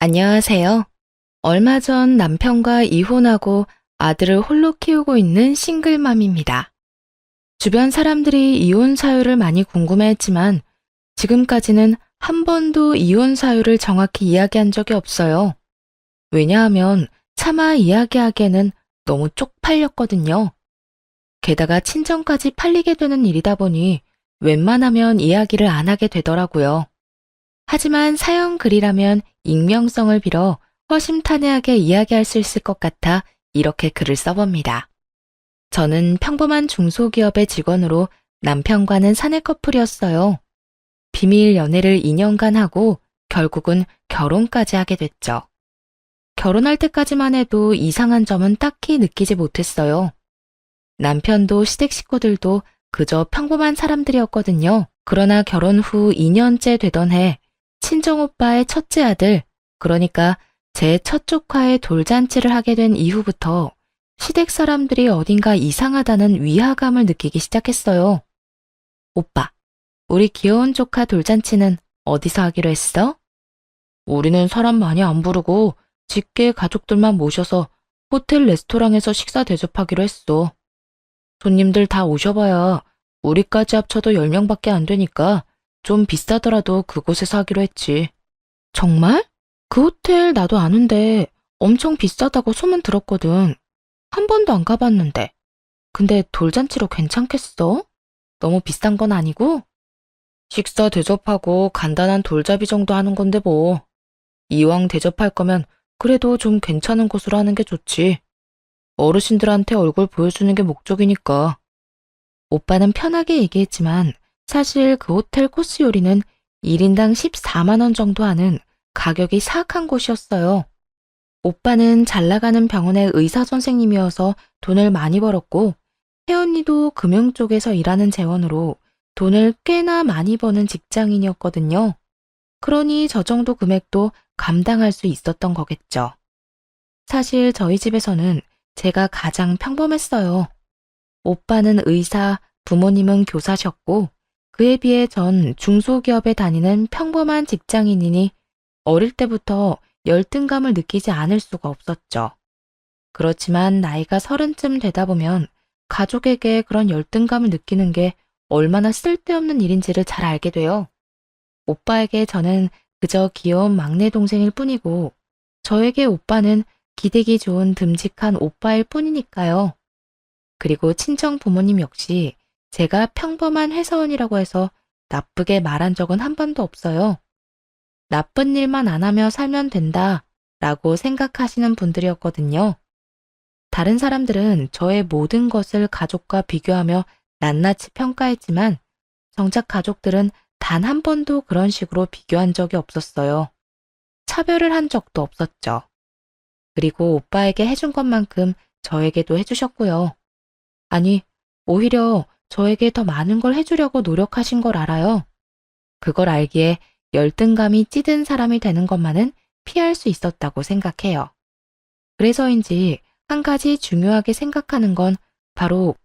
안녕하세요. 얼마 전 남편과 이혼하고 아들을 홀로 키우고 있는 싱글맘입니다. 주변 사람들이 이혼 사유를 많이 궁금해했지만 지금까지는 한 번도 이혼 사유를 정확히 이야기한 적이 없어요. 왜냐하면 차마 이야기하기에는 너무 쪽팔렸거든요. 게다가 친정까지 팔리게 되는 일이다 보니 웬만하면 이야기를 안 하게 되더라고요. 하지만 사연 글이라면 익명성을 빌어 허심탄회하게 이야기할 수 있을 것 같아 이렇게 글을 써봅니다. 저는 평범한 중소기업의 직원으로 남편과는 사내 커플이었어요. 비밀 연애를 2년간 하고 결국은 결혼까지 하게 됐죠. 결혼할 때까지만 해도 이상한 점은 딱히 느끼지 못했어요. 남편도 시댁 식구들도 그저 평범한 사람들이었거든요. 그러나 결혼 후 2년째 되던 해 친정오빠의 첫째 아들, 그러니까 제 첫 조카의 돌잔치를 하게 된 이후부터 시댁 사람들이 어딘가 이상하다는 위화감을 느끼기 시작했어요. 오빠, 우리 귀여운 조카 돌잔치는 어디서 하기로 했어? 우리는 사람 많이 안 부르고 직계 가족들만 모셔서 호텔 레스토랑에서 식사 대접하기로 했어. 손님들 다 오셔봐야 우리까지 합쳐도 10명밖에 안 되니까 좀 비싸더라도 그곳에서 하기로 했지. 정말? 그 호텔 나도 아는데 엄청 비싸다고 소문 들었거든. 한 번도 안 가봤는데. 근데 돌잔치로 괜찮겠어? 너무 비싼 건 아니고? 식사 대접하고 간단한 돌잡이 정도 하는 건데 뭐. 이왕 대접할 거면 그래도 좀 괜찮은 곳으로 하는 게 좋지. 어르신들한테 얼굴 보여주는 게 목적이니까. 오빠는 편하게 얘기했지만 사실 그 호텔 코스 요리는 1인당 14만 원 정도 하는 가격이 사악한 곳이었어요. 오빠는 잘 나가는 병원의 의사 선생님이어서 돈을 많이 벌었고 혜언니도 금융 쪽에서 일하는 재원으로 돈을 꽤나 많이 버는 직장인이었거든요. 그러니 저 정도 금액도 감당할 수 있었던 거겠죠. 사실 저희 집에서는 제가 가장 평범했어요. 오빠는 의사, 부모님은 교사셨고 그에 비해 전 중소기업에 다니는 평범한 직장인이니 어릴 때부터 열등감을 느끼지 않을 수가 없었죠. 그렇지만 나이가 30쯤 되다 보면 가족에게 그런 열등감을 느끼는 게 얼마나 쓸데없는 일인지를 잘 알게 돼요. 오빠에게 저는 그저 귀여운 막내 동생일 뿐이고 저에게 오빠는 기대기 좋은 듬직한 오빠일 뿐이니까요. 그리고 친정 부모님 역시 제가 평범한 회사원이라고 해서 나쁘게 말한 적은 한 번도 없어요. 나쁜 일만 안 하며 살면 된다 라고 생각하시는 분들이었거든요. 다른 사람들은 저의 모든 것을 가족과 비교하며 낱낱이 평가했지만 정작 가족들은 단 한 번도 그런 식으로 비교한 적이 없었어요. 차별을 한 적도 없었죠. 그리고 오빠에게 해준 것만큼 저에게도 해주셨고요. 아니, 오히려 저에게 더 많은 걸 해주려고 노력하신 걸 알아요. 그걸 알기에 열등감이 찌든 사람이 되는 것만은 피할 수 있었다고 생각해요. 그래서인지 한 가지 중요하게 생각하는 건 바로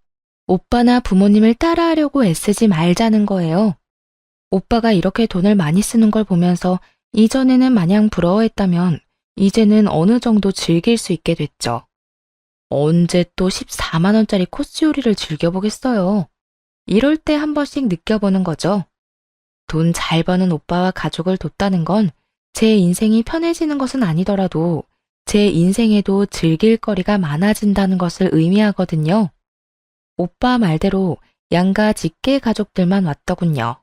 오빠나 부모님을 따라하려고 애쓰지 말자는 거예요. 오빠가 이렇게 돈을 많이 쓰는 걸 보면서 이전에는 마냥 부러워했다면 이제는 어느 정도 즐길 수 있게 됐죠. 언제 또 14만 원짜리 코스 요리를 즐겨보겠어요. 이럴 때 한 번씩 느껴보는 거죠. 돈 잘 버는 오빠와 가족을 돕다는 건 제 인생이 편해지는 것은 아니더라도 제 인생에도 즐길 거리가 많아진다는 것을 의미하거든요. 오빠 말대로 양가 직계 가족들만 왔더군요.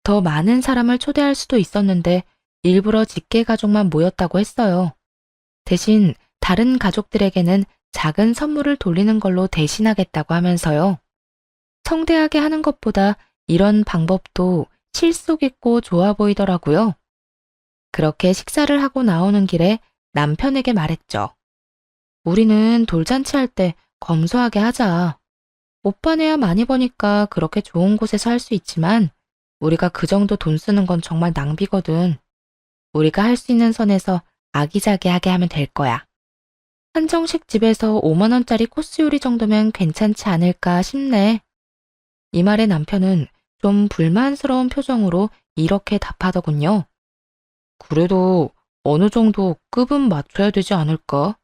더 많은 사람을 초대할 수도 있었는데 일부러 직계 가족만 모였다고 했어요. 대신 다른 가족들에게는 작은 선물을 돌리는 걸로 대신하겠다고 하면서요. 성대하게 하는 것보다 이런 방법도 실속 있고 좋아 보이더라고요. 그렇게 식사를 하고 나오는 길에 남편에게 말했죠. 우리는 돌잔치 할 때 검소하게 하자. 오빠네야 많이 버니까 그렇게 좋은 곳에서 할 수 있지만 우리가 그 정도 돈 쓰는 건 정말 낭비거든. 우리가 할 수 있는 선에서 아기자기하게 하면 될 거야. 한정식 집에서 5만 원짜리 코스 요리 정도면 괜찮지 않을까 싶네. 이 말에 남편은 좀 불만스러운 표정으로 이렇게 답하더군요. 그래도 어느 정도 급은 맞춰야 되지 않을까?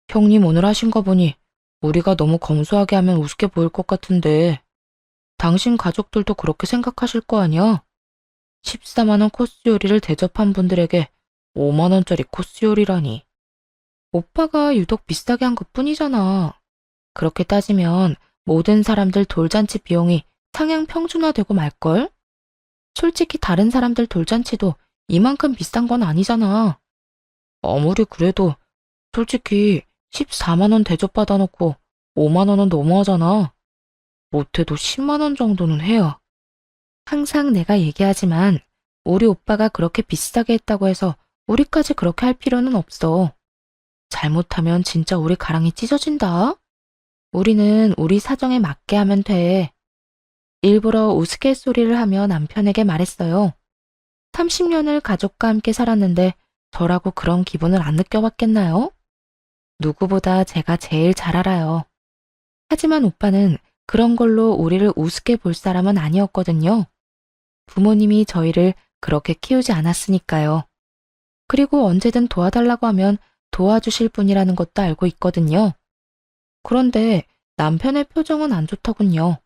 형님 오늘 하신 거 보니 우리가 너무 검소하게 하면 우습게 보일 것 같은데 당신 가족들도 그렇게 생각하실 거 아니야? 14만 원 코스 요리를 대접한 분들에게 5만 원짜리 코스 요리라니. 오빠가 유독 비싸게 한 것뿐이잖아. 그렇게 따지면 모든 사람들 돌잔치 비용이 상향 평준화되고 말걸? 솔직히 다른 사람들 돌잔치도 이만큼 비싼 건 아니잖아. 아무리 그래도 솔직히 14만 원 대접받아 놓고 5만 원은 너무하잖아. 못해도 10만 원 정도는 해야. 항상 내가 얘기하지만 우리 오빠가 그렇게 비싸게 했다고 해서 우리까지 그렇게 할 필요는 없어. 잘못하면 진짜 우리 가랑이 찢어진다. 우리는 우리 사정에 맞게 하면 돼. 일부러 우스갯소리를 하며 남편에게 말했어요. 30년을 가족과 함께 살았는데 저라고 그런 기분을 안 느껴봤겠나요? 누구보다 제가 제일 잘 알아요. 하지만 오빠는 그런 걸로 우리를 우습게 볼 사람은 아니었거든요. 부모님이 저희를 그렇게 키우지 않았으니까요. 그리고 언제든 도와달라고 하면 도와주실 분이라는 것도 알고 있거든요. 그런데 남편의 표정은 안 좋더군요.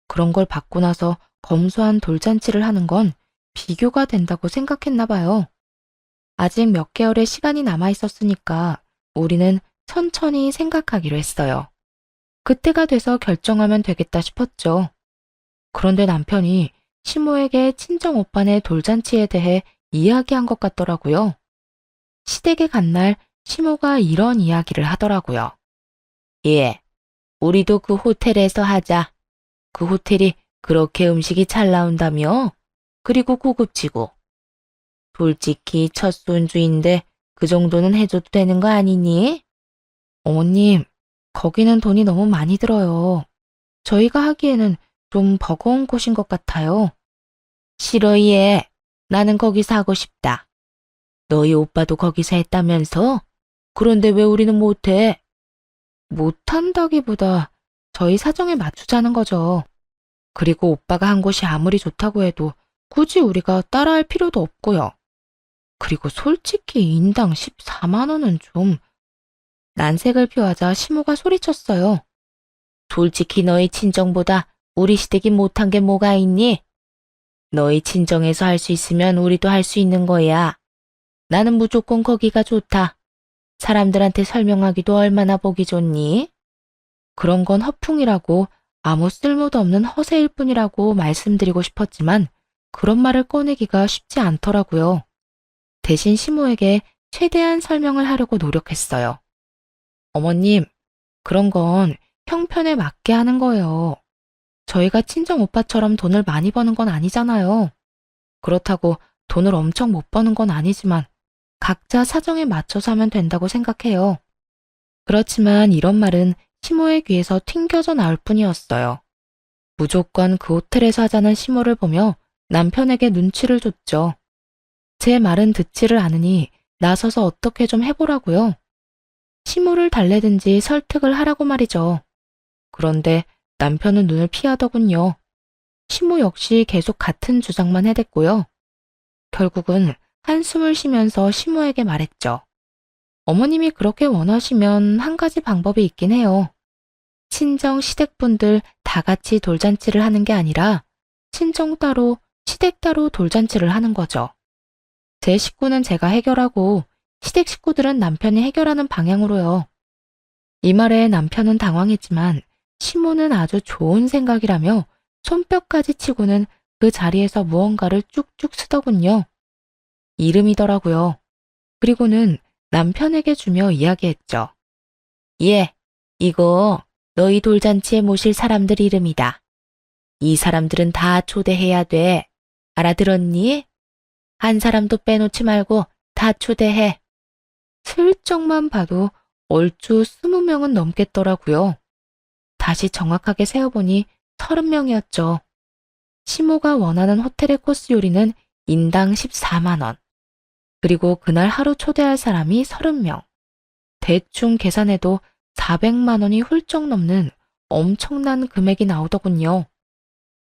그런 걸 받고 나서 검소한 돌잔치를 하는 건 비교가 된다고 생각했나 봐요. 아직 몇 개월의 시간이 남아 있었으니까 우리는 천천히 생각하기로 했어요. 그때가 돼서 결정하면 되겠다 싶었죠. 그런데 남편이 시모에게 친정 오빠네 돌잔치에 대해 이야기한 것 같더라고요. 시댁에 간 날 시모가 이런 이야기를 하더라고요. 예, 우리도 그 호텔에서 하자. 그 호텔이 그렇게 음식이 잘 나온다며? 그리고 고급지고. 솔직히 첫 손주인데 그 정도는 해줘도 되는 거 아니니? 어머님, 거기는 돈이 너무 많이 들어요. 저희가 하기에는 좀 버거운 곳인 것 같아요. 싫어, 얘. 나는 거기서 하고 싶다. 너희 오빠도 거기서 했다면서? 그런데 왜 우리는 못해? 못한다기보다 저희 사정에 맞추자는 거죠. 그리고 오빠가 한 곳이 아무리 좋다고 해도 굳이 우리가 따라할 필요도 없고요. 그리고 솔직히 인당 14만 원은 좀... 난색을 표하자 시모가 소리쳤어요. 솔직히 너희 친정보다 우리 시댁이 못한 게 뭐가 있니? 너희 친정에서 할 수 있으면 우리도 할 수 있는 거야. 나는 무조건 거기가 좋다. 사람들한테 설명하기도 얼마나 보기 좋니? 그런 건 허풍이라고 아무 쓸모도 없는 허세일 뿐이라고 말씀드리고 싶었지만 그런 말을 꺼내기가 쉽지 않더라고요. 대신 시모에게 최대한 설명을 하려고 노력했어요. 어머님, 그런 건 형편에 맞게 하는 거예요. 저희가 친정 오빠처럼 돈을 많이 버는 건 아니잖아요. 그렇다고 돈을 엄청 못 버는 건 아니지만 각자 사정에 맞춰서 하면 된다고 생각해요. 그렇지만 이런 말은 시모의 귀에서 튕겨져 나올 뿐이었어요. 무조건 그 호텔에서 하자는 시모를 보며 남편에게 눈치를 줬죠. 제 말은 듣지를 않으니 나서서 어떻게 좀 해보라고요. 시모를 달래든지 설득을 하라고 말이죠. 그런데 남편은 눈을 피하더군요. 시모 역시 계속 같은 주장만 해댔고요. 결국은 한숨을 쉬면서 시모에게 말했죠. 어머님이 그렇게 원하시면 한 가지 방법이 있긴 해요. 친정 시댁분들 다 같이 돌잔치를 하는 게 아니라 친정 따로, 시댁 따로 돌잔치를 하는 거죠. 제 식구는 제가 해결하고 시댁 식구들은 남편이 해결하는 방향으로요. 이 말에 남편은 당황했지만 시모는 아주 좋은 생각이라며 손뼉까지 치고는 그 자리에서 무언가를 쭉쭉 쓰더군요. 이름이더라고요. 그리고는 남편에게 주며 이야기했죠. 예, 이거 너희 돌잔치에 모실 사람들 이름이다. 이 사람들은 다 초대해야 돼. 알아들었니? 한 사람도 빼놓지 말고 다 초대해. 슬쩍만 봐도 얼추 20명은 넘겠더라고요. 다시 정확하게 세어보니 30명이었죠. 시모가 원하는 호텔의 코스 요리는 인당 14만 원. 그리고 그날 하루 초대할 사람이 30명. 대충 계산해도 400만 원이 훌쩍 넘는 엄청난 금액이 나오더군요.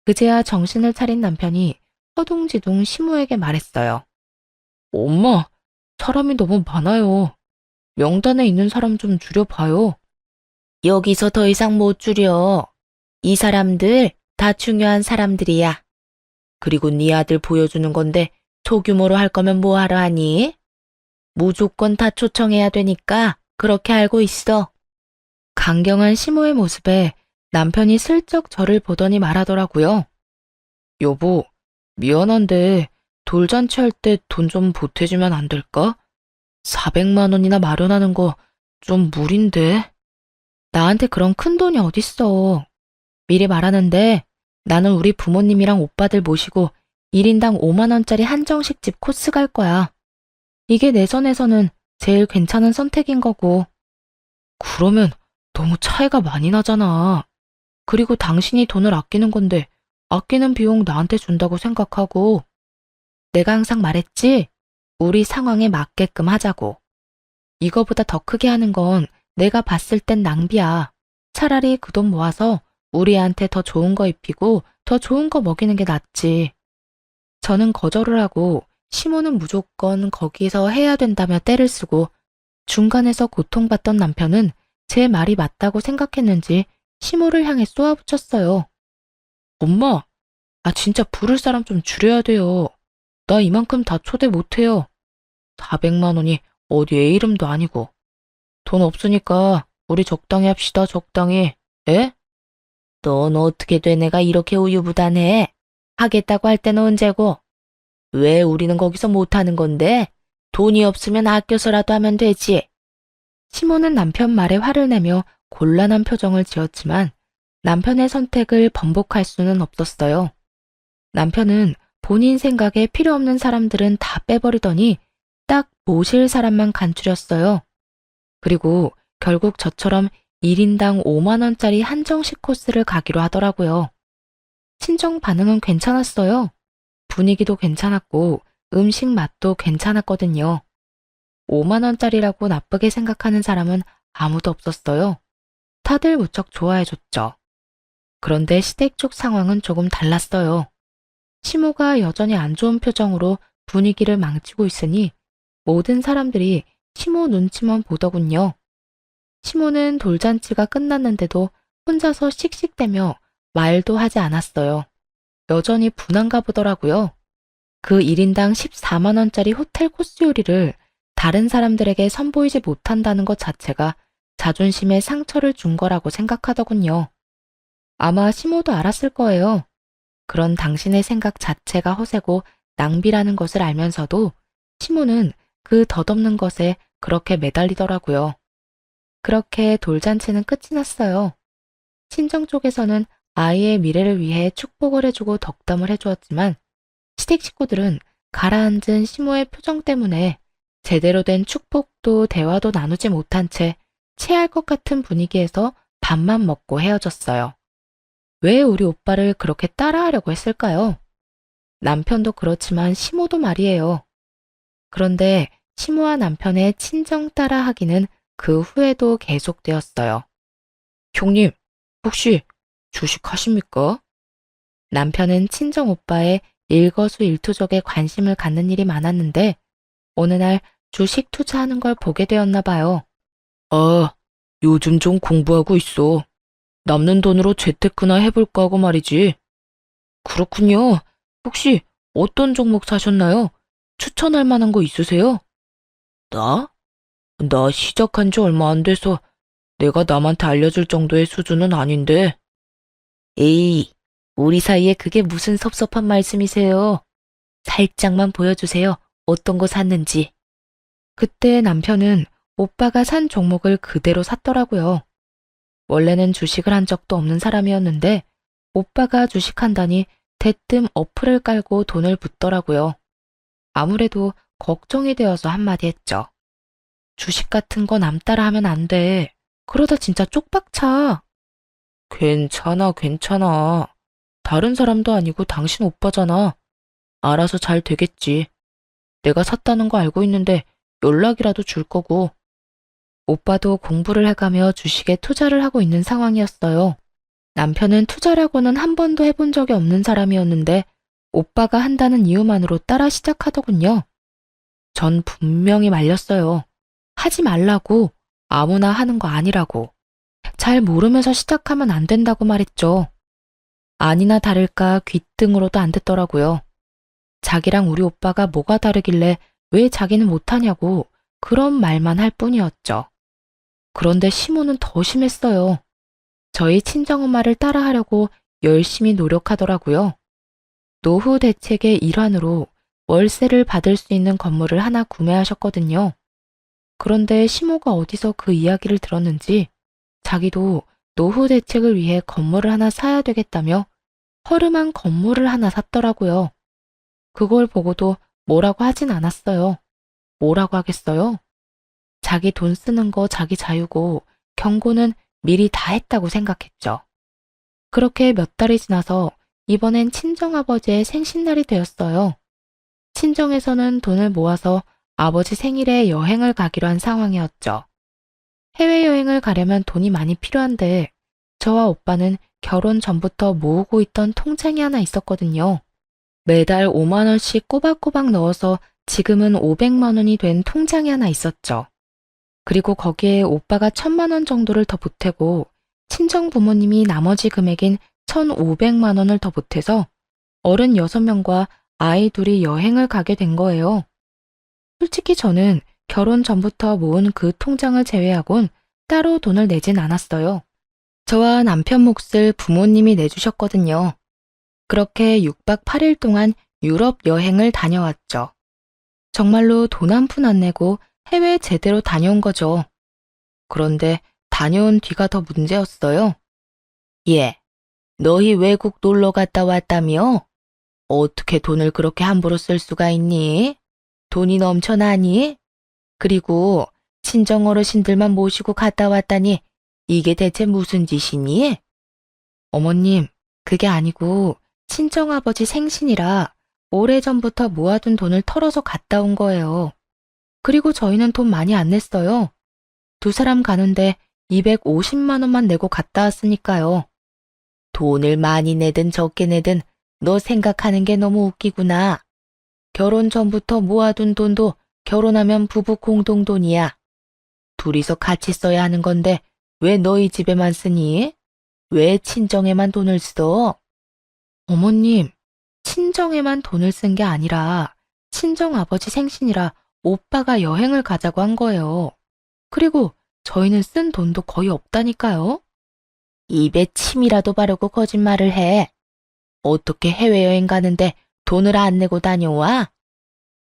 그제야 정신을 차린 남편이 허둥지둥 시모에게 말했어요. 엄마, 사람이 너무 많아요. 명단에 있는 사람 좀 줄여봐요. 여기서 더 이상 못 줄여. 이 사람들 다 중요한 사람들이야. 그리고 네 아들 보여주는 건데 소규모로 할 거면 뭐하러 하니? 무조건 다 초청해야 되니까 그렇게 알고 있어. 강경한 시모의 모습에 남편이 슬쩍 저를 보더니 말하더라고요. 여보, 미안한데 돌잔치 할 때 돈 좀 보태주면 안 될까? 400만 원이나 마련하는 거 좀 무리인데. 나한테 그런 큰 돈이 어딨어. 미리 말하는데 나는 우리 부모님이랑 오빠들 모시고 1인당 5만 원짜리 한정식집 코스 갈 거야. 이게 내 선에서는 제일 괜찮은 선택인 거고. 그러면 너무 차이가 많이 나잖아. 그리고 당신이 돈을 아끼는 건데 아끼는 비용 나한테 준다고 생각하고. 내가 항상 말했지? 우리 상황에 맞게끔 하자고. 이거보다 더 크게 하는 건 내가 봤을 땐 낭비야. 차라리 그 돈 모아서 우리한테 더 좋은 거 입히고 더 좋은 거 먹이는 게 낫지. 저는 거절을 하고 시모는 무조건 거기서 해야 된다며 떼를 쓰고 중간에서 고통받던 남편은 제 말이 맞다고 생각했는지 시모를 향해 쏘아붙였어요. 엄마, 진짜 부를 사람 좀 줄여야 돼요. 나 이만큼 다 초대 못해요. 400만 원이 어디 애 이름도 아니고. 돈 없으니까 우리 적당히 합시다, 적당히. 에? 넌 어떻게 돼 내가 이렇게 우유부단해? 하겠다고 할 때는 언제고? 왜 우리는 거기서 못하는 건데? 돈이 없으면 아껴서라도 하면 되지. 시모는 남편 말에 화를 내며 곤란한 표정을 지었지만 남편의 선택을 번복할 수는 없었어요. 남편은 본인 생각에 필요 없는 사람들은 다 빼버리더니 딱 모실 사람만 간추렸어요. 그리고 결국 저처럼 1인당 5만 원짜리 한정식 코스를 가기로 하더라고요. 친정 반응은 괜찮았어요. 분위기도 괜찮았고 음식 맛도 괜찮았거든요. 5만 원짜리라고 나쁘게 생각하는 사람은 아무도 없었어요. 다들 무척 좋아해줬죠. 그런데 시댁 쪽 상황은 조금 달랐어요. 시모가 여전히 안 좋은 표정으로 분위기를 망치고 있으니 모든 사람들이 시모 눈치만 보더군요. 시모는 돌잔치가 끝났는데도 혼자서 씩씩대며 말도 하지 않았어요. 여전히 분한가 보더라고요. 그 1인당 14만 원짜리 호텔 코스 요리를 다른 사람들에게 선보이지 못한다는 것 자체가 자존심에 상처를 준 거라고 생각하더군요. 아마 시모도 알았을 거예요. 그런 당신의 생각 자체가 허세고 낭비라는 것을 알면서도 시모는 그 덧없는 것에 그렇게 매달리더라고요. 그렇게 돌잔치는 끝이 났어요. 친정 쪽에서는 아이의 미래를 위해 축복을 해주고 덕담을 해주었지만 시댁 식구들은 가라앉은 시모의 표정 때문에 제대로 된 축복도 대화도 나누지 못한 채 체할 것 같은 분위기에서 밥만 먹고 헤어졌어요. 왜 우리 오빠를 그렇게 따라하려고 했을까요? 남편도 그렇지만 시모도 말이에요. 그런데 시모와 남편의 친정 따라하기는 그 후에도 계속되었어요. 형님, 혹시 주식하십니까? 남편은 친정 오빠의 일거수일투족에 관심을 갖는 일이 많았는데 어느 날 주식 투자하는 걸 보게 되었나 봐요. 요즘 좀 공부하고 있어. 남는 돈으로 재테크나 해볼까 하고 말이지. 그렇군요. 혹시 어떤 종목 사셨나요? 추천할 만한 거 있으세요? 나? 나 시작한 지 얼마 안 돼서 내가 남한테 알려줄 정도의 수준은 아닌데. 에이, 우리 사이에 그게 무슨 섭섭한 말씀이세요? 살짝만 보여주세요. 어떤 거 샀는지. 그때 남편은 오빠가 산 종목을 그대로 샀더라고요. 원래는 주식을 한 적도 없는 사람이었는데 오빠가 주식한다니 대뜸 어플을 깔고 돈을 붓더라고요. 아무래도 걱정이 되어서 한마디 했죠. 주식 같은 거 남 따라 하면 안 돼. 그러다 진짜 쪽박차. 괜찮아, 괜찮아. 다른 사람도 아니고 당신 오빠잖아. 알아서 잘 되겠지. 내가 샀다는 거 알고 있는데 연락이라도 줄 거고. 오빠도 공부를 해가며 주식에 투자를 하고 있는 상황이었어요. 남편은 투자라고는 한 번도 해본 적이 없는 사람이었는데 오빠가 한다는 이유만으로 따라 시작하더군요. 전 분명히 말렸어요. 하지 말라고, 아무나 하는 거 아니라고. 잘 모르면서 시작하면 안 된다고 말했죠. 아니나 다를까 귓등으로도 안 듣더라고요. 자기랑 우리 오빠가 뭐가 다르길래 왜 자기는 못하냐고 그런 말만 할 뿐이었죠. 그런데 시모는 더 심했어요. 저희 친정엄마를 따라하려고 열심히 노력하더라고요. 노후 대책의 일환으로 월세를 받을 수 있는 건물을 하나 구매하셨거든요. 그런데 시모가 어디서 그 이야기를 들었는지 자기도 노후 대책을 위해 건물을 하나 사야 되겠다며 허름한 건물을 하나 샀더라고요. 그걸 보고도 뭐라고 하진 않았어요. 뭐라고 하겠어요? 자기 돈 쓰는 거 자기 자유고 경고는 미리 다 했다고 생각했죠. 그렇게 몇 달이 지나서 이번엔 친정아버지의 생신날이 되었어요. 친정에서는 돈을 모아서 아버지 생일에 여행을 가기로 한 상황이었죠. 해외여행을 가려면 돈이 많이 필요한데 저와 오빠는 결혼 전부터 모으고 있던 통장이 하나 있었거든요. 매달 5만 원씩 꼬박꼬박 넣어서 지금은 500만 원이 된 통장이 하나 있었죠. 그리고 거기에 오빠가 1000만 원 정도를 더 보태고 친정 부모님이 나머지 금액인 1500만 원을 더 보태서 어른 6명과 아이 둘이 여행을 가게 된 거예요. 솔직히 저는 결혼 전부터 모은 그 통장을 제외하곤 따로 돈을 내진 않았어요. 저와 남편 몫을 부모님이 내주셨거든요. 그렇게 6박 8일 동안 유럽 여행을 다녀왔죠. 정말로 돈 한 푼 안 내고 해외 제대로 다녀온 거죠. 그런데 다녀온 뒤가 더 문제였어요. 예, 너희 외국 놀러 갔다 왔다며? 어떻게 돈을 그렇게 함부로 쓸 수가 있니? 돈이 넘쳐나니? 그리고 친정 어르신들만 모시고 갔다 왔다니 이게 대체 무슨 짓이니? 어머님, 그게 아니고 친정아버지 생신이라 오래전부터 모아둔 돈을 털어서 갔다 온 거예요. 그리고 저희는 돈 많이 안 냈어요. 두 사람 가는데 250만 원만 내고 갔다 왔으니까요. 돈을 많이 내든 적게 내든 너 생각하는 게 너무 웃기구나. 결혼 전부터 모아둔 돈도 결혼하면 부부 공동돈이야. 둘이서 같이 써야 하는 건데 왜 너희 집에만 쓰니? 왜 친정에만 돈을 써? 어머님, 친정에만 돈을 쓴 게 아니라 친정 아버지 생신이라 오빠가 여행을 가자고 한 거예요. 그리고 저희는 쓴 돈도 거의 없다니까요. 입에 침이라도 바르고 거짓말을 해. 어떻게 해외여행 가는데 돈을 안 내고 다녀와?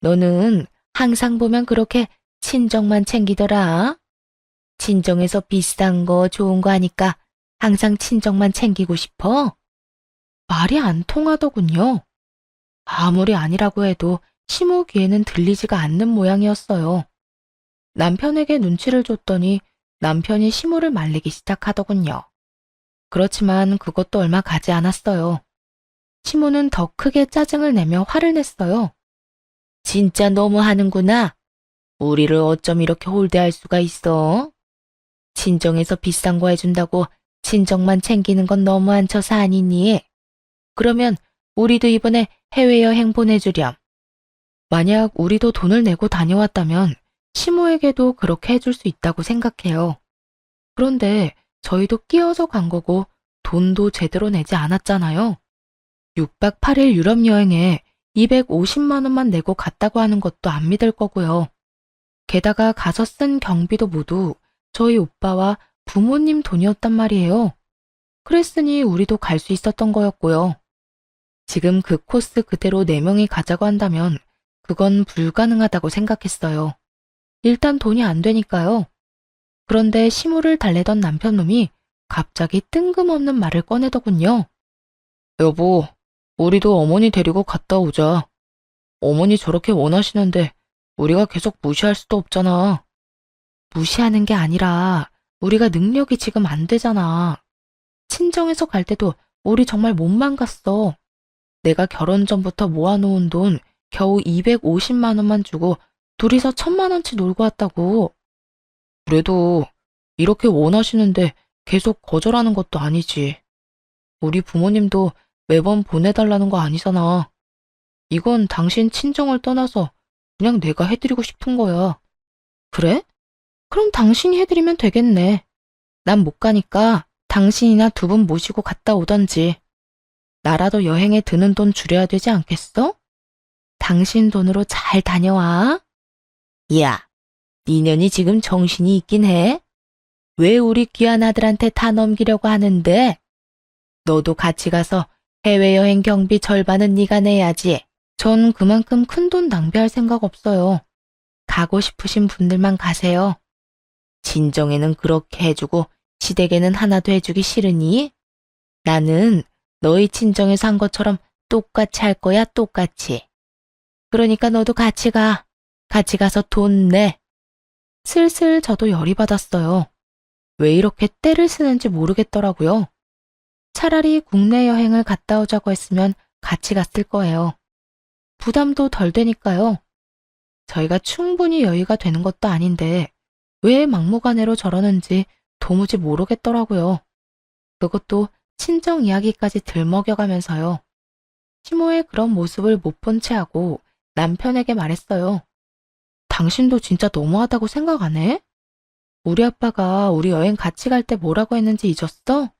너는 항상 보면 그렇게 친정만 챙기더라. 친정에서 비싼 거 좋은 거 하니까 항상 친정만 챙기고 싶어? 말이 안 통하더군요. 아무리 아니라고 해도 시모 귀에는 들리지가 않는 모양이었어요. 남편에게 눈치를 줬더니 남편이 시모를 말리기 시작하더군요. 그렇지만 그것도 얼마 가지 않았어요. 시모는 더 크게 짜증을 내며 화를 냈어요. 진짜 너무하는구나. 우리를 어쩜 이렇게 홀대할 수가 있어? 친정에서 비싼 거 해준다고 친정만 챙기는 건 너무 안 쳐서 아니니? 그러면 우리도 이번에 해외여행 보내주렴. 만약 우리도 돈을 내고 다녀왔다면 시모에게도 그렇게 해줄 수 있다고 생각해요. 그런데 저희도 끼어서 간 거고 돈도 제대로 내지 않았잖아요. 6박 8일 유럽 여행에 250만 원만 내고 갔다고 하는 것도 안 믿을 거고요. 게다가 가서 쓴 경비도 모두 저희 오빠와 부모님 돈이었단 말이에요. 그랬으니 우리도 갈 수 있었던 거였고요. 지금 그 코스 그대로 4명이 가자고 한다면 그건 불가능하다고 생각했어요. 일단 돈이 안 되니까요. 그런데 시무를 달래던 남편놈이 갑자기 뜬금없는 말을 꺼내더군요. 여보, 우리도 어머니 데리고 갔다 오자. 어머니 저렇게 원하시는데 우리가 계속 무시할 수도 없잖아. 무시하는 게 아니라 우리가 능력이 지금 안 되잖아. 친정에서 갈 때도 우리 정말 못만 갔어. 내가 결혼 전부터 모아놓은 돈 겨우 250만 원만 주고 둘이서 1000만 원치 놀고 왔다고. 그래도 이렇게 원하시는데 계속 거절하는 것도 아니지. 우리 부모님도 매번 보내달라는 거 아니잖아. 이건 당신 친정을 떠나서 그냥 내가 해드리고 싶은 거야. 그래? 그럼 당신이 해드리면 되겠네. 난 못 가니까 당신이나 두 분 모시고 갔다 오던지. 나라도 여행에 드는 돈 줄여야 되지 않겠어? 당신 돈으로 잘 다녀와. 야, 니년이 지금 정신이 있긴 해? 왜 우리 귀한 아들한테 다 넘기려고 하는데? 너도 같이 가서 해외여행 경비 절반은 네가 내야지. 전 그만큼 큰 돈 낭비할 생각 없어요. 가고 싶으신 분들만 가세요. 친정에는 그렇게 해주고 시댁에는 하나도 해주기 싫으니? 나는 너희 친정에서 한 것처럼 똑같이 할 거야, 똑같이. 그러니까 너도 같이 가. 같이 가서 돈 내. 슬슬 저도 열이 받았어요. 왜 이렇게 떼를 쓰는지 모르겠더라고요. 차라리 국내 여행을 갔다 오자고 했으면 같이 갔을 거예요. 부담도 덜 되니까요. 저희가 충분히 여유가 되는 것도 아닌데 왜 막무가내로 저러는지 도무지 모르겠더라고요. 그것도 친정 이야기까지 들먹여가면서요. 시모의 그런 모습을 못 본 채 하고 남편에게 말했어요. 당신도 진짜 너무하다고 생각 안 해? 우리 아빠가 우리 여행 같이 갈 때 뭐라고 했는지 잊었어?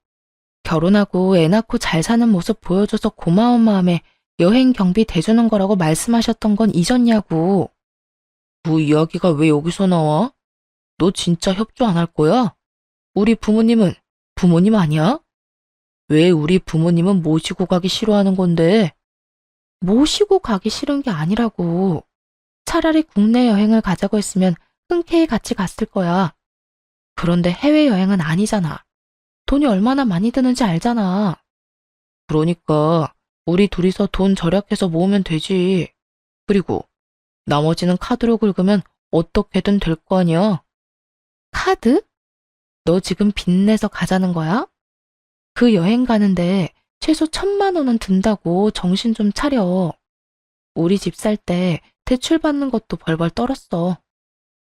결혼하고 애 낳고 잘 사는 모습 보여줘서 고마운 마음에 여행 경비 대주는 거라고 말씀하셨던 건 잊었냐고. 뭐 이야기가 왜 여기서 나와? 너 진짜 협조 안 할 거야? 우리 부모님은 부모님 아니야? 왜 우리 부모님은 모시고 가기 싫어하는 건데? 모시고 가기 싫은 게 아니라고. 차라리 국내 여행을 가자고 했으면 흔쾌히 같이 갔을 거야. 그런데 해외여행은 아니잖아. 돈이 얼마나 많이 드는지 알잖아. 그러니까 우리 둘이서 돈 절약해서 모으면 되지. 그리고 나머지는 카드로 긁으면 어떻게든 될 거 아니야. 카드? 너 지금 빚내서 가자는 거야? 그 여행 가는데 최소 1,000만 원은 든다고 정신 좀 차려. 우리 집 살 때 대출 받는 것도 벌벌 떨었어.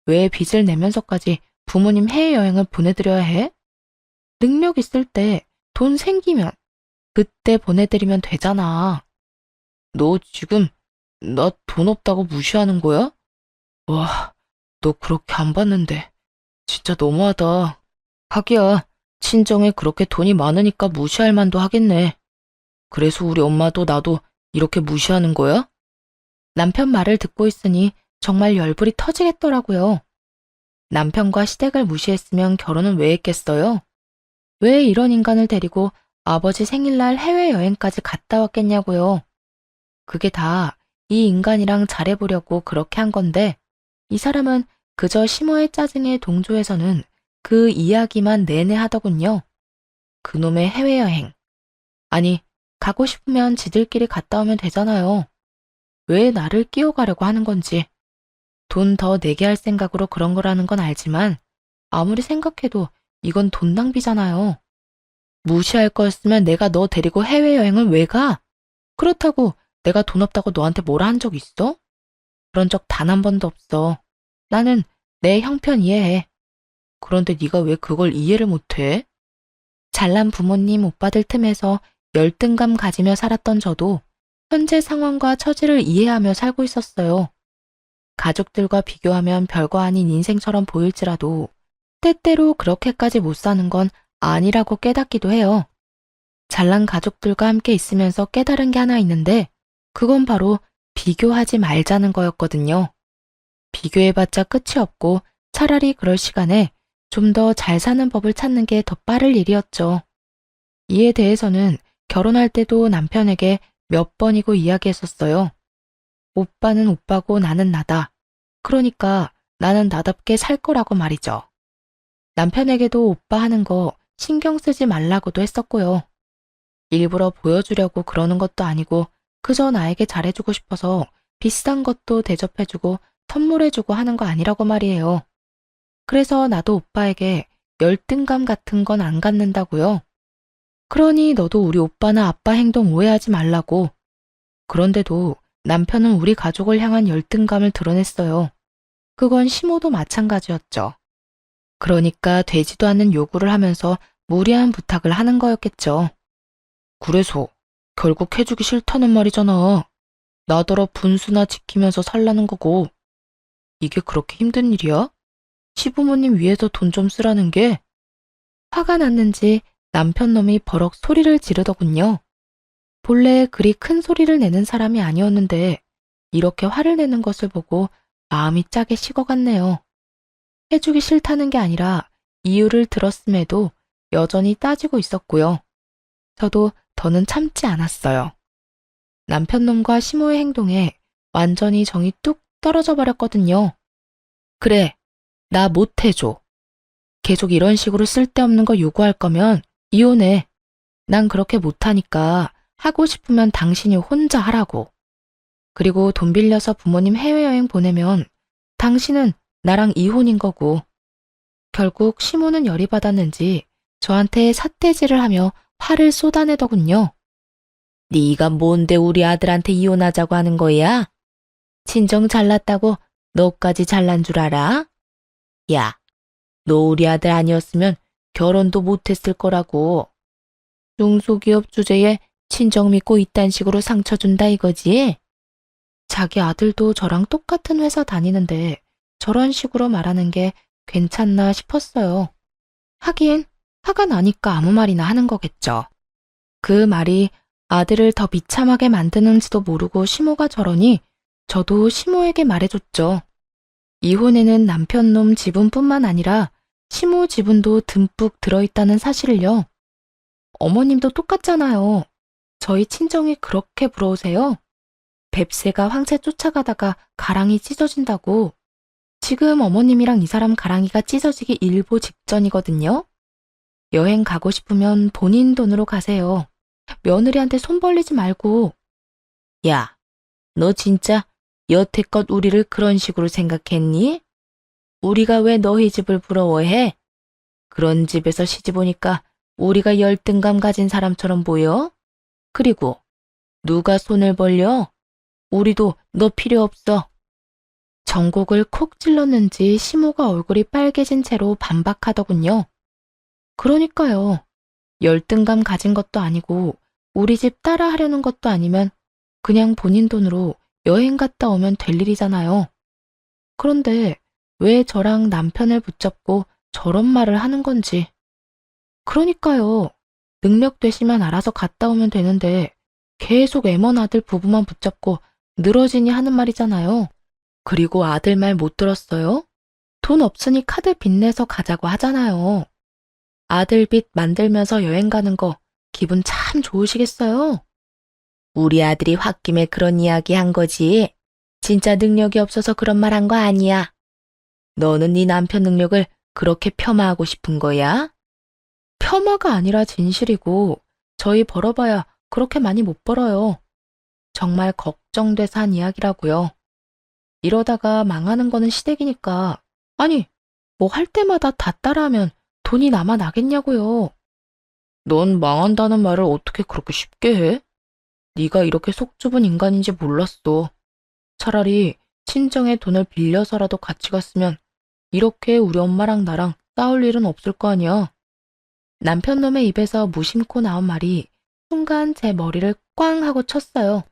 왜 빚을 내면서까지 부모님 해외여행을 보내드려야 해? 능력 있을 때 돈 생기면 그때 보내드리면 되잖아. 너 지금 나 돈 없다고 무시하는 거야? 와, 너 그렇게 안 받는데 진짜 너무하다. 하기야, 친정에 그렇게 돈이 많으니까 무시할 만도 하겠네. 그래서 우리 엄마도 나도 이렇게 무시하는 거야? 남편 말을 듣고 있으니 정말 열불이 터지겠더라고요. 남편과 시댁을 무시했으면 결혼은 왜 했겠어요? 왜 이런 인간을 데리고 아버지 생일날 해외여행까지 갔다 왔겠냐고요. 그게 다 이 인간이랑 잘해보려고 그렇게 한 건데 이 사람은 그저 심호의 짜증에 동조해서는 그 이야기만 내내 하더군요. 그놈의 해외여행. 아니, 가고 싶으면 지들끼리 갔다 오면 되잖아요. 왜 나를 끼워가려고 하는 건지. 돈 더 내게 할 생각으로 그런 거라는 건 알지만 아무리 생각해도 이건 돈 낭비잖아요. 무시할 거였으면 내가 너 데리고 해외여행을 왜 가? 그렇다고 내가 돈 없다고 너한테 뭐라 한 적 있어? 그런 적 단 한 번도 없어. 나는 내 형편 이해해. 그런데 네가 왜 그걸 이해를 못해? 잘난 부모님 오빠들 틈에서 열등감 가지며 살았던 저도 현재 상황과 처지를 이해하며 살고 있었어요. 가족들과 비교하면 별거 아닌 인생처럼 보일지라도 때때로 그렇게까지 못 사는 건 아니라고 깨닫기도 해요. 잘난 가족들과 함께 있으면서 깨달은 게 하나 있는데 그건 바로 비교하지 말자는 거였거든요. 비교해봤자 끝이 없고 차라리 그럴 시간에 좀 더 잘 사는 법을 찾는 게 더 빠를 일이었죠. 이에 대해서는 결혼할 때도 남편에게 몇 번이고 이야기했었어요. 오빠는 오빠고 나는 나다. 그러니까 나는 나답게 살 거라고 말이죠. 남편에게도 오빠 하는 거 신경 쓰지 말라고도 했었고요. 일부러 보여주려고 그러는 것도 아니고 그저 나에게 잘해주고 싶어서 비싼 것도 대접해주고 선물해주고 하는 거 아니라고 말이에요. 그래서 나도 오빠에게 열등감 같은 건 안 갖는다고요. 그러니 너도 우리 오빠나 아빠 행동 오해하지 말라고. 그런데도 남편은 우리 가족을 향한 열등감을 드러냈어요. 그건 시모도 마찬가지였죠. 그러니까 되지도 않는 요구를 하면서 무리한 부탁을 하는 거였겠죠. 그래서 결국 해주기 싫다는 말이잖아. 나더러 분수나 지키면서 살라는 거고. 이게 그렇게 힘든 일이야? 시부모님 위해서 돈 좀 쓰라는 게? 화가 났는지 남편 놈이 버럭 소리를 지르더군요. 본래 그리 큰 소리를 내는 사람이 아니었는데 이렇게 화를 내는 것을 보고 마음이 짜게 식어갔네요. 해주기 싫다는 게 아니라 이유를 들었음에도 여전히 따지고 있었고요. 저도 더는 참지 않았어요. 남편 놈과 시모의 행동에 완전히 정이 뚝 떨어져 버렸거든요. 그래, 나 못해줘. 계속 이런 식으로 쓸데없는 거 요구할 거면 이혼해. 난 그렇게 못하니까 하고 싶으면 당신이 혼자 하라고. 그리고 돈 빌려서 부모님 해외여행 보내면 당신은 나랑 이혼인 거고. 결국 시모는 열이 받았는지 저한테 삿대질을 하며 화를 쏟아내더군요. 네가 뭔데 우리 아들한테 이혼하자고 하는 거야? 친정 잘났다고 너까지 잘난 줄 알아? 야, 너 우리 아들 아니었으면 결혼도 못했을 거라고. 중소기업 주제에 친정 믿고 이딴 식으로 상처 준다 이거지? 자기 아들도 저랑 똑같은 회사 다니는데 저런 식으로 말하는 게 괜찮나 싶었어요. 하긴 화가 나니까 아무 말이나 하는 거겠죠. 그 말이 아들을 더 비참하게 만드는지도 모르고 시모가 저러니 저도 시모에게 말해줬죠. 이혼에는 남편 놈 지분뿐만 아니라 시모 지분도 듬뿍 들어있다는 사실을요. 어머님도 똑같잖아요. 저희 친정이 그렇게 부러우세요? 뱁새가 황새 쫓아가다가 가랑이 찢어진다고. 지금 어머님이랑 이 사람 가랑이가 찢어지기 일보 직전이거든요. 여행 가고 싶으면 본인 돈으로 가세요. 며느리한테 손 벌리지 말고. 야, 너 진짜 여태껏 우리를 그런 식으로 생각했니? 우리가 왜 너희 집을 부러워해? 그런 집에서 시집 오니까 우리가 열등감 가진 사람처럼 보여? 그리고 누가 손을 벌려? 우리도 너 필요 없어. 전곡을 콕 찔렀는지 시모가 얼굴이 빨개진 채로 반박하더군요. 그러니까요. 열등감 가진 것도 아니고 우리 집 따라 하려는 것도 아니면 그냥 본인 돈으로 여행 갔다 오면 될 일이잖아요. 그런데 왜 저랑 남편을 붙잡고 저런 말을 하는 건지. 그러니까요. 능력 되시면 알아서 갔다 오면 되는데 계속 애먼 아들 부부만 붙잡고 늘어지니 하는 말이잖아요. 그리고 아들 말 못 들었어요? 돈 없으니 카드 빚내서 가자고 하잖아요. 아들 빚 만들면서 여행 가는 거 기분 참 좋으시겠어요? 우리 아들이 홧김에 그런 이야기 한 거지. 진짜 능력이 없어서 그런 말 한 거 아니야. 너는 네 남편 능력을 그렇게 폄하하고 싶은 거야? 폄하가 아니라 진실이고 저희 벌어봐야 그렇게 많이 못 벌어요. 정말 걱정돼서 한 이야기라고요. 이러다가 망하는 거는 시댁이니까. 아니, 뭐 할 때마다 다 따라하면 돈이 남아 나겠냐고요. 넌 망한다는 말을 어떻게 그렇게 쉽게 해? 네가 이렇게 속 좁은 인간인지 몰랐어. 차라리 친정에 돈을 빌려서라도 같이 갔으면 이렇게 우리 엄마랑 나랑 싸울 일은 없을 거 아니야. 남편 놈의 입에서 무심코 나온 말이 순간 제 머리를 꽝 하고 쳤어요.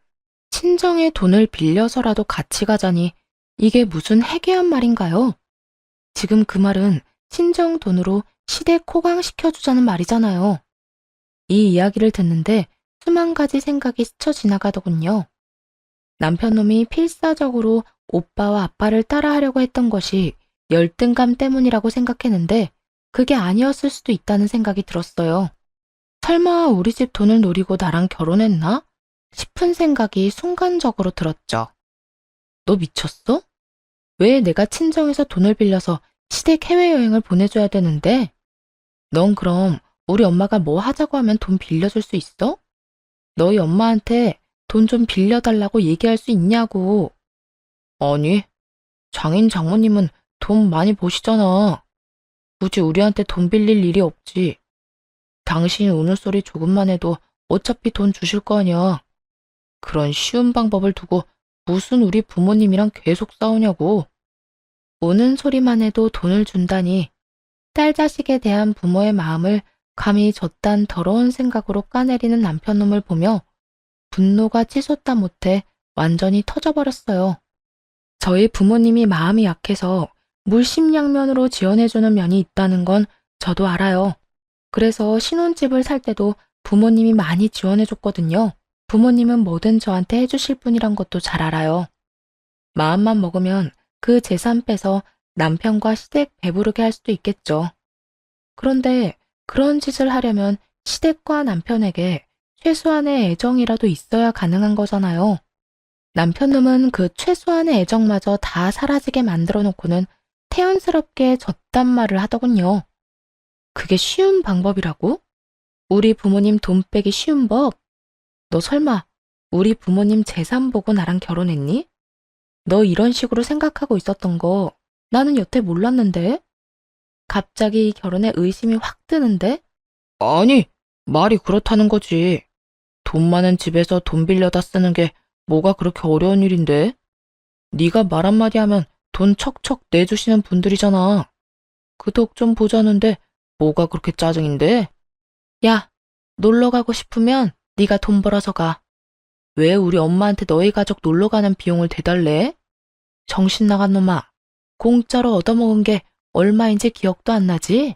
친정에 돈을 빌려서라도 같이 가자니 이게 무슨 해괴한 말인가요? 지금 그 말은 친정 돈으로 시댁 호강시켜주자는 말이잖아요. 이 이야기를 듣는데 수만 가지 생각이 스쳐 지나가더군요. 남편 놈이 필사적으로 오빠와 아빠를 따라하려고 했던 것이 열등감 때문이라고 생각했는데 그게 아니었을 수도 있다는 생각이 들었어요. 설마 우리 집 돈을 노리고 나랑 결혼했나? 싶은 생각이 순간적으로 들었죠. 너 미쳤어? 왜 내가 친정에서 돈을 빌려서 시댁 해외여행을 보내줘야 되는데? 넌 그럼 우리 엄마가 뭐 하자고 하면 돈 빌려줄 수 있어? 너희 엄마한테 돈 좀 빌려달라고 얘기할 수 있냐고. 아니, 장인 장모님은 돈 많이 버시잖아. 굳이 우리한테 돈 빌릴 일이 없지. 당신 우는 소리 조금만 해도 어차피 돈 주실 거 아니야. 그런 쉬운 방법을 두고 무슨 우리 부모님이랑 계속 싸우냐고. 우는 소리만 해도 돈을 준다니 딸 자식에 대한 부모의 마음을 감히 저딴 더러운 생각으로 까내리는 남편놈을 보며 분노가 치솟다 못해 완전히 터져버렸어요. 저희 부모님이 마음이 약해서 물심양면으로 지원해주는 면이 있다는 건 저도 알아요. 그래서 신혼집을 살 때도 부모님이 많이 지원해줬거든요. 부모님은 뭐든 저한테 해주실 분이란 것도 잘 알아요. 마음만 먹으면 그 재산 빼서 남편과 시댁 배부르게 할 수도 있겠죠. 그런데 그런 짓을 하려면 시댁과 남편에게 최소한의 애정이라도 있어야 가능한 거잖아요. 남편 놈은 그 최소한의 애정마저 다 사라지게 만들어 놓고는 태연스럽게 졌단 말을 하더군요. 그게 쉬운 방법이라고? 우리 부모님 돈 빼기 쉬운 법? 너 설마 우리 부모님 재산 보고 나랑 결혼했니? 너 이런 식으로 생각하고 있었던 거 나는 여태 몰랐는데? 갑자기 이 결혼에 의심이 확 드는데? 아니, 말이 그렇다는 거지. 돈 많은 집에서 돈 빌려다 쓰는 게 뭐가 그렇게 어려운 일인데? 네가 말 한마디 하면 돈 척척 내주시는 분들이잖아. 그 덕 좀 보자는데 뭐가 그렇게 짜증인데? 야, 놀러 가고 싶으면 네가 돈 벌어서 가. 왜 우리 엄마한테 너희 가족 놀러 가는 비용을 대달래? 정신 나간 놈아. 공짜로 얻어먹은 게 얼마인지 기억도 안 나지?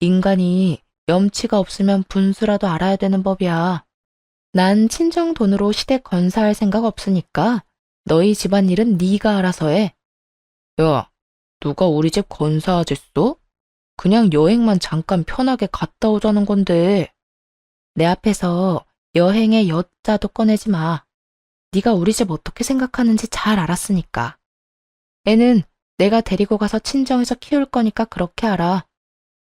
인간이 염치가 없으면 분수라도 알아야 되는 법이야. 난 친정 돈으로 시댁 건사할 생각 없으니까 너희 집안일은 네가 알아서 해. 야, 누가 우리 집 건사하겠어? 그냥 여행만 잠깐 편하게 갔다 오자는 건데. 내 앞에서 여행의 여자도 꺼내지 마. 네가 우리 집 어떻게 생각하는지 잘 알았으니까. 애는 내가 데리고 가서 친정에서 키울 거니까 그렇게 알아.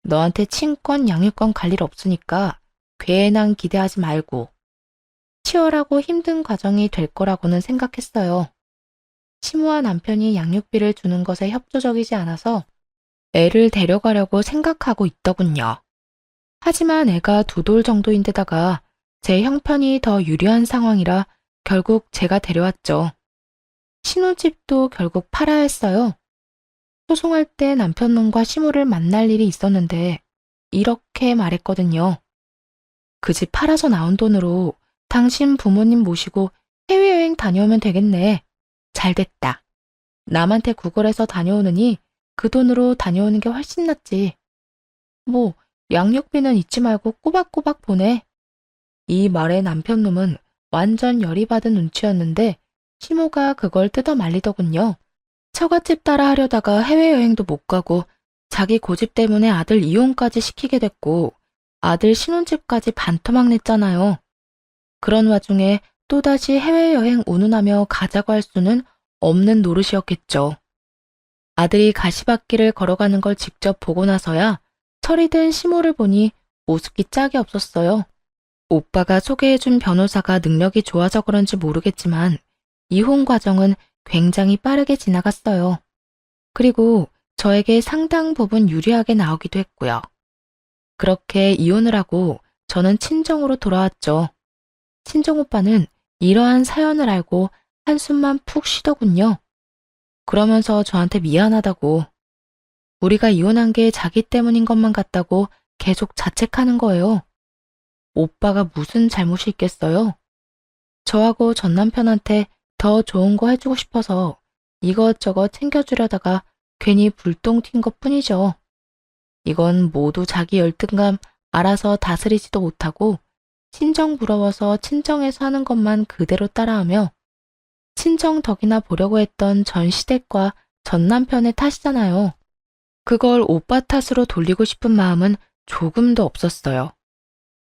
너한테 친권, 양육권 갈 일 없으니까 괜한 기대하지 말고. 치열하고 힘든 과정이 될 거라고는 생각했어요. 시무와 남편이 양육비를 주는 것에 협조적이지 않아서 애를 데려가려고 생각하고 있더군요. 하지만 애가 2돌 정도인데다가 제 형편이 더 유리한 상황이라 결국 제가 데려왔죠. 신혼집도 결국 팔아야 했어요. 소송할 때 남편놈과 시무를 만날 일이 있었는데 이렇게 말했거든요. 그 집 팔아서 나온 돈으로 당신 부모님 모시고 해외여행 다녀오면 되겠네. 잘 됐다. 남한테 구걸해서 다녀오느니 그 돈으로 다녀오는 게 훨씬 낫지. 뭐 양육비는 잊지 말고 꼬박꼬박 보내. 이 말에 남편놈은 완전 열이 받은 눈치였는데 시모가 그걸 뜯어 말리더군요. 처갓집 따라 하려다가 해외여행도 못 가고 자기 고집 때문에 아들 이혼까지 시키게 됐고 아들 신혼집까지 반토막 냈잖아요. 그런 와중에 또다시 해외여행 운운하며 가자고 할 수는 없는 노릇이었겠죠. 아들이 가시밭길을 걸어가는 걸 직접 보고 나서야 철이 든 시모를 보니 우습기 짝이 없었어요. 오빠가 소개해준 변호사가 능력이 좋아서 그런지 모르겠지만 이혼 과정은 굉장히 빠르게 지나갔어요. 그리고 저에게 상당 부분 유리하게 나오기도 했고요. 그렇게 이혼을 하고 저는 친정으로 돌아왔죠. 친정 오빠는 이러한 사연을 알고 한숨만 푹 쉬더군요. 그러면서 저한테 미안하다고, 우리가 이혼한 게 자기 때문인 것만 같다고 계속 자책하는 거예요. 오빠가 무슨 잘못이 있겠어요? 저하고 전 남편한테 더 좋은 거 해주고 싶어서 이것저것 챙겨주려다가 괜히 불똥 튄 것 뿐이죠. 이건 모두 자기 열등감 알아서 다스리지도 못하고 친정 부러워서 친정에서 하는 것만 그대로 따라하며 친정 덕이나 보려고 했던 전 시댁과 전 남편의 탓이잖아요. 그걸 오빠 탓으로 돌리고 싶은 마음은 조금도 없었어요.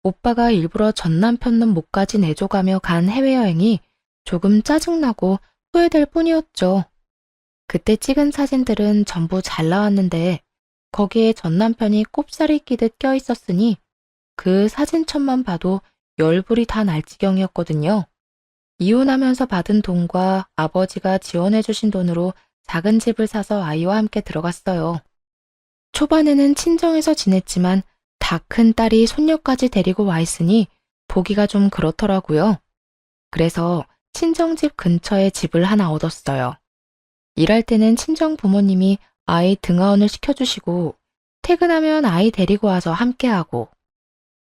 오빠가 일부러 전 남편 놈 목까지 내줘가며 간 해외여행이 조금 짜증나고 후회될 뿐이었죠. 그때 찍은 사진들은 전부 잘 나왔는데 거기에 전 남편이 꼽살이 끼듯 껴있었으니 그 사진첩만 봐도 열불이 다 날 지경이었거든요. 이혼하면서 받은 돈과 아버지가 지원해주신 돈으로 작은 집을 사서 아이와 함께 들어갔어요. 초반에는 친정에서 지냈지만 다 큰 딸이 손녀까지 데리고 와 있으니 보기가 좀 그렇더라고요. 그래서 친정집 근처에 집을 하나 얻었어요. 일할 때는 친정 부모님이 아이 등하원을 시켜주시고 퇴근하면 아이 데리고 와서 함께하고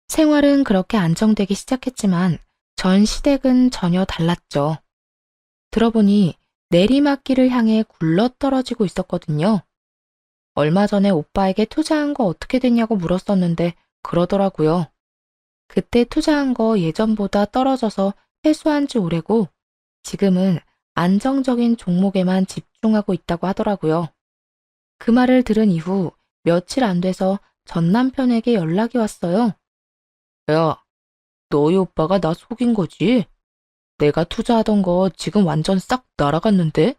생활은 그렇게 안정되기 시작했지만 전 시댁은 전혀 달랐죠. 들어보니 내리막길을 향해 굴러떨어지고 있었거든요. 얼마 전에 오빠에게 투자한 거 어떻게 됐냐고 물었었는데 그러더라고요. 그때 투자한 거 예전보다 떨어져서 회수한 지 오래고 지금은 안정적인 종목에만 집중하고 있다고 하더라고요. 그 말을 들은 이후 며칠 안 돼서 전 남편에게 연락이 왔어요. 야, 너희 오빠가 나 속인 거지? 내가 투자하던 거 지금 완전 싹 날아갔는데?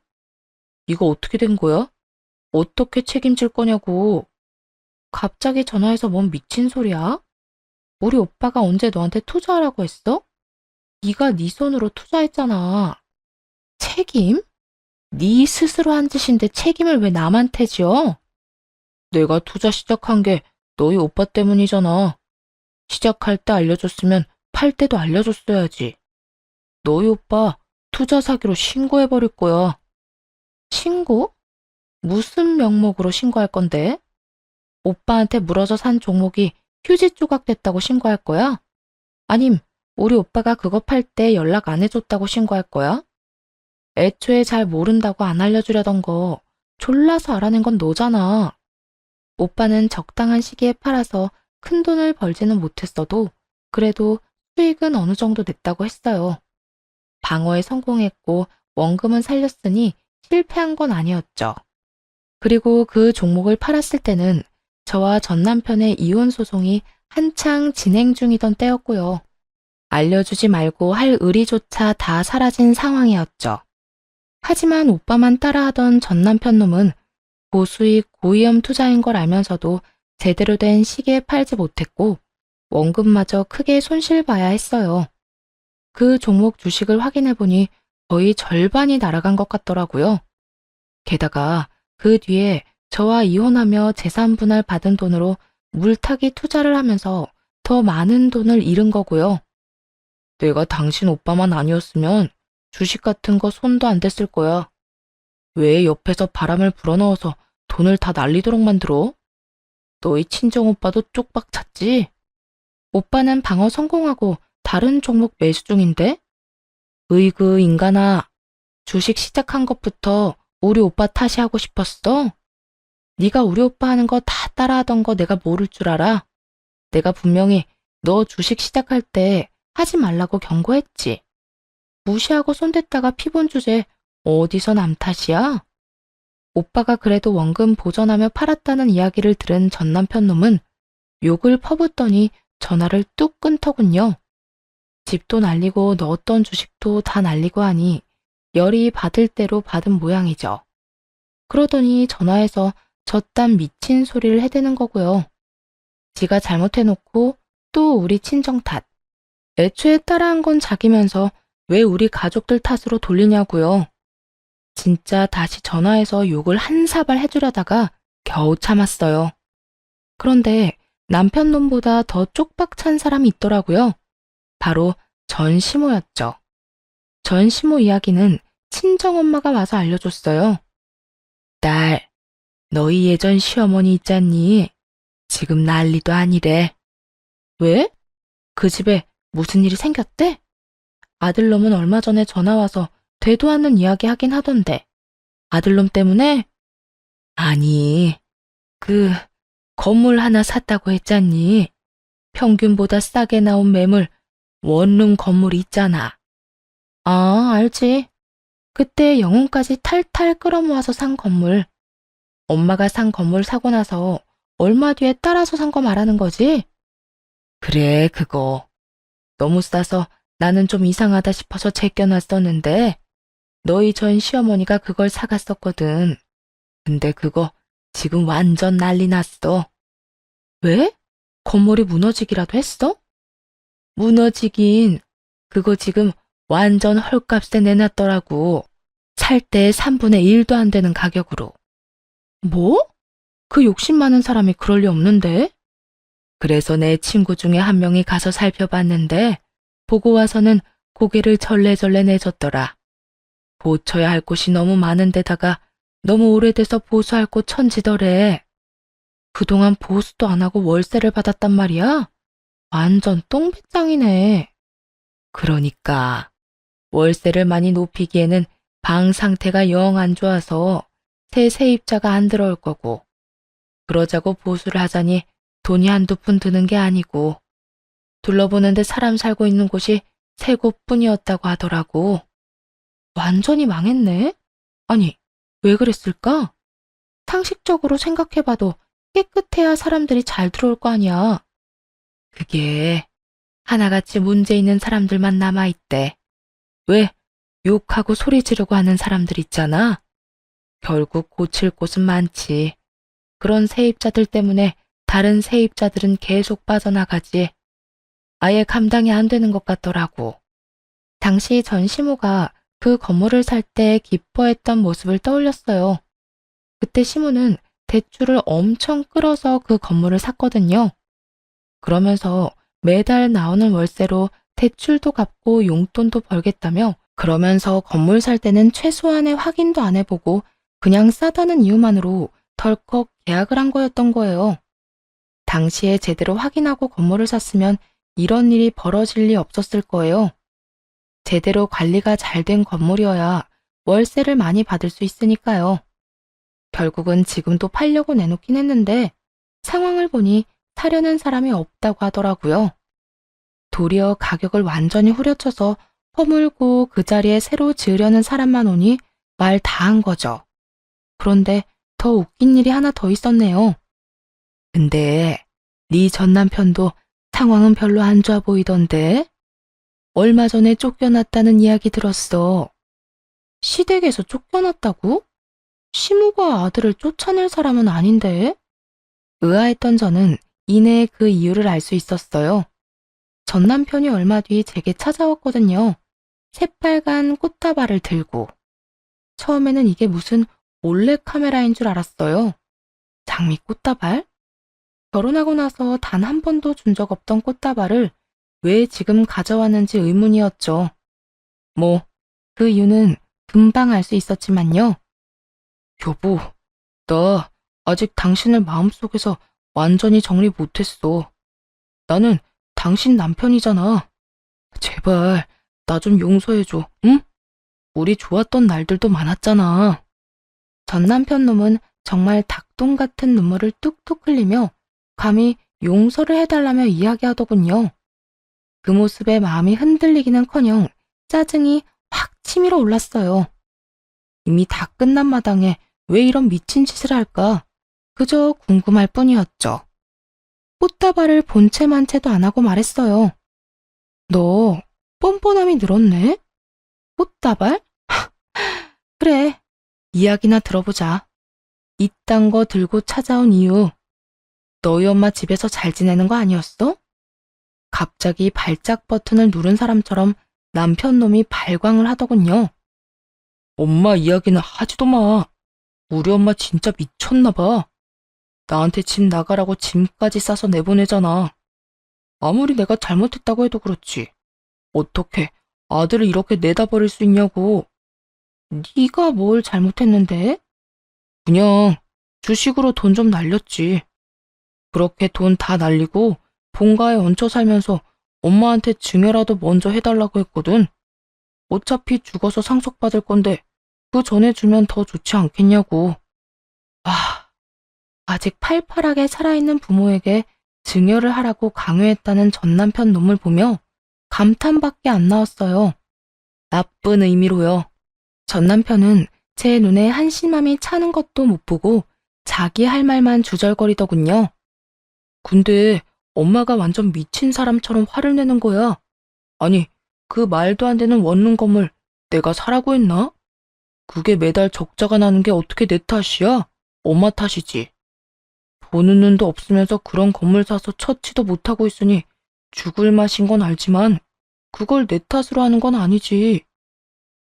이거 어떻게 된 거야? 어떻게 책임질 거냐고. 갑자기 전화해서 뭔 미친 소리야? 우리 오빠가 언제 너한테 투자하라고 했어? 네가 네 손으로 투자했잖아. 책임? 네 스스로 한 짓인데 책임을 왜 남한테 지어? 내가 투자 시작한 게 너희 오빠 때문이잖아. 시작할 때 알려줬으면 팔 때도 알려줬어야지. 너희 오빠 투자 사기로 신고해버릴 거야. 신고? 무슨 명목으로 신고할 건데? 오빠한테 물어서 산 종목이 휴지 조각 됐다고 신고할 거야? 아님 우리 오빠가 그거 팔 때 연락 안 해줬다고 신고할 거야? 애초에 잘 모른다고 안 알려주려던 거 졸라서 알아낸 건 너잖아. 오빠는 적당한 시기에 팔아서 큰 돈을 벌지는 못했어도 그래도 수익은 어느 정도 냈다고 했어요. 방어에 성공했고 원금은 살렸으니 실패한 건 아니었죠. 그리고 그 종목을 팔았을 때는 저와 전 남편의 이혼 소송이 한창 진행 중이던 때였고요. 알려주지 말고 할 의리조차 다 사라진 상황이었죠. 하지만 오빠만 따라하던 전 남편 놈은 고수익 고위험 투자인 걸 알면서도 제대로 된 시기에 팔지 못했고 원금마저 크게 손실봐야 했어요. 그 종목 주식을 확인해보니 거의 절반이 날아간 것 같더라고요. 게다가 그 뒤에 저와 이혼하며 재산 분할 받은 돈으로 물타기 투자를 하면서 더 많은 돈을 잃은 거고요. 내가 당신 오빠만 아니었으면 주식 같은 거 손도 안 댔을 거야. 왜 옆에서 바람을 불어넣어서 돈을 다 날리도록 만들어? 너희 친정 오빠도 쪽박 찼지? 오빠는 방어 성공하고 다른 종목 매수 중인데? 으이그 인간아, 주식 시작한 것부터 우리 오빠 탓이 하고 싶었어? 네가 우리 오빠 하는 거 다 따라하던 거 내가 모를 줄 알아? 내가 분명히 너 주식 시작할 때 하지 말라고 경고했지. 무시하고 손댔다가 피본 주제 어디서 남 탓이야? 오빠가 그래도 원금 보전하며 팔았다는 이야기를 들은 전 남편 놈은 욕을 퍼붓더니 전화를 뚝 끊더군요. 집도 날리고 넣었던 주식도 다 날리고 하니 열이 받을 대로 받은 모양이죠. 그러더니 전화해서 저딴 미친 소리를 해대는 거고요. 지가 잘못해놓고 또 우리 친정 탓. 애초에 따라한 건 자기면서 왜 우리 가족들 탓으로 돌리냐고요. 진짜 다시 전화해서 욕을 한 사발 해주려다가 겨우 참았어요. 그런데 남편 놈보다 더 쪽박 찬 사람이 있더라고요. 바로 전 시모였죠. 전 시모 이야기는 친정엄마가 와서 알려줬어요. 딸, 너희 예전 시어머니 있잖니? 지금 난리도 아니래. 왜? 그 집에 무슨 일이 생겼대? 아들놈은 얼마 전에 전화와서 되도 않는 이야기 하긴 하던데. 아들놈 때문에? 아니, 그 건물 하나 샀다고 했잖니. 평균보다 싸게 나온 매물 원룸 건물 있잖아. 아, 알지. 그때 영혼까지 탈탈 끌어모아서 산 건물. 엄마가 산 건물 사고 나서 얼마 뒤에 따라서 산 거 말하는 거지? 그래, 그거. 너무 싸서 나는 좀 이상하다 싶어서 제껴놨었는데 너희 전 시어머니가 그걸 사갔었거든. 근데 그거 지금 완전 난리 났어. 왜? 건물이 무너지기라도 했어? 무너지긴. 그거 지금 완전 헐값에 내놨더라고. 살 때 3분의 1도 안 되는 가격으로. 뭐? 그 욕심 많은 사람이 그럴 리 없는데? 그래서 내 친구 중에 한 명이 가서 살펴봤는데 보고 와서는 고개를 절레절레 내줬더라. 고쳐야 할 곳이 너무 많은 데다가 너무 오래돼서 보수할 곳 천지더래. 그동안 보수도 안 하고 월세를 받았단 말이야? 완전 똥배짱이네. 그러니까 월세를 많이 높이기에는 방 상태가 영 안 좋아서 새 세입자가 안 들어올 거고, 그러자고 보수를 하자니 돈이 한두 푼 드는 게 아니고, 둘러보는데 사람 살고 있는 곳이 세 곳뿐이었다고 하더라고. 완전히 망했네? 아니, 왜 그랬을까? 상식적으로 생각해봐도 깨끗해야 사람들이 잘 들어올 거 아니야. 그게 하나같이 문제 있는 사람들만 남아있대. 왜 욕하고 소리 지르고 하는 사람들 있잖아. 결국 고칠 곳은 많지. 그런 세입자들 때문에 다른 세입자들은 계속 빠져나가지. 아예 감당이 안 되는 것 같더라고. 당시 전 시모가 그 건물을 살 때 기뻐했던 모습을 떠올렸어요. 그때 시모는 대출을 엄청 끌어서 그 건물을 샀거든요. 그러면서 매달 나오는 월세로 대출도 갚고 용돈도 벌겠다며, 그러면서 건물 살 때는 최소한의 확인도 안 해보고 그냥 싸다는 이유만으로 덜컥 계약을 한 거였던 거예요. 당시에 제대로 확인하고 건물을 샀으면 이런 일이 벌어질 리 없었을 거예요. 제대로 관리가 잘 된 건물이어야 월세를 많이 받을 수 있으니까요. 결국은 지금도 팔려고 내놓긴 했는데 상황을 보니 사려는 사람이 없다고 하더라고요. 도리어 가격을 완전히 후려쳐서 허물고 그 자리에 새로 지으려는 사람만 오니 말 다 한 거죠. 그런데 더 웃긴 일이 하나 더 있었네요. 근데 네 전 남편도 상황은 별로 안 좋아 보이던데? 얼마 전에 쫓겨났다는 이야기 들었어. 시댁에서 쫓겨났다고? 시무가 아들을 쫓아낼 사람은 아닌데? 의아했던 저는 이내 그 이유를 알 수 있었어요. 전 남편이 얼마 뒤 제게 찾아왔거든요. 새빨간 꽃다발을 들고. 처음에는 이게 무슨 몰래카메라인 줄 알았어요. 장미 꽃다발? 결혼하고 나서 단 한 번도 준 적 없던 꽃다발을 왜 지금 가져왔는지 의문이었죠. 뭐, 그 이유는 금방 알 수 있었지만요. 여보, 나 아직 당신을 마음속에서 완전히 정리 못했어. 나는 당신 남편이잖아. 제발, 나 좀 용서해줘, 응? 우리 좋았던 날들도 많았잖아. 전 남편 놈은 정말 닭똥 같은 눈물을 뚝뚝 흘리며 감히 용서를 해달라며 이야기하더군요. 그 모습에 마음이 흔들리기는커녕 짜증이 확 치밀어 올랐어요. 이미 다 끝난 마당에 왜 이런 미친 짓을 할까? 그저 궁금할 뿐이었죠. 꽃다발을 본체만 채도 안 하고 말했어요. 너 뻔뻔함이 늘었네? 꽃다발? 그래, 이야기나 들어보자. 이딴 거 들고 찾아온 이유, 너희 엄마 집에서 잘 지내는 거 아니었어? 갑자기 발작 버튼을 누른 사람처럼 남편 놈이 발광을 하더군요. 엄마 이야기는 하지도 마. 우리 엄마 진짜 미쳤나 봐. 나한테 집 나가라고 짐까지 싸서 내보내잖아. 아무리 내가 잘못했다고 해도 그렇지. 어떻게 아들을 이렇게 내다 버릴 수 있냐고. 네가 뭘 잘못했는데? 그냥 주식으로 돈 좀 날렸지. 그렇게 돈 다 날리고 본가에 얹혀 살면서 엄마한테 증여라도 먼저 해달라고 했거든. 어차피 죽어서 상속받을 건데 그 전에 주면 더 좋지 않겠냐고. 아직 팔팔하게 살아있는 부모에게 증여를 하라고 강요했다는 전 남편 놈을 보며 감탄밖에 안 나왔어요. 나쁜 의미로요. 전 남편은 제 눈에 한심함이 차는 것도 못 보고 자기 할 말만 주절거리더군요. 근데 엄마가 완전 미친 사람처럼 화를 내는 거야. 아니, 그 말도 안 되는 원룸 건물 내가 사라고 했나? 그게 매달 적자가 나는 게 어떻게 내 탓이야? 엄마 탓이지. 보는 눈도 없으면서 그런 건물 사서 처치도 못하고 있으니 죽을 맛인 건 알지만 그걸 내 탓으로 하는 건 아니지.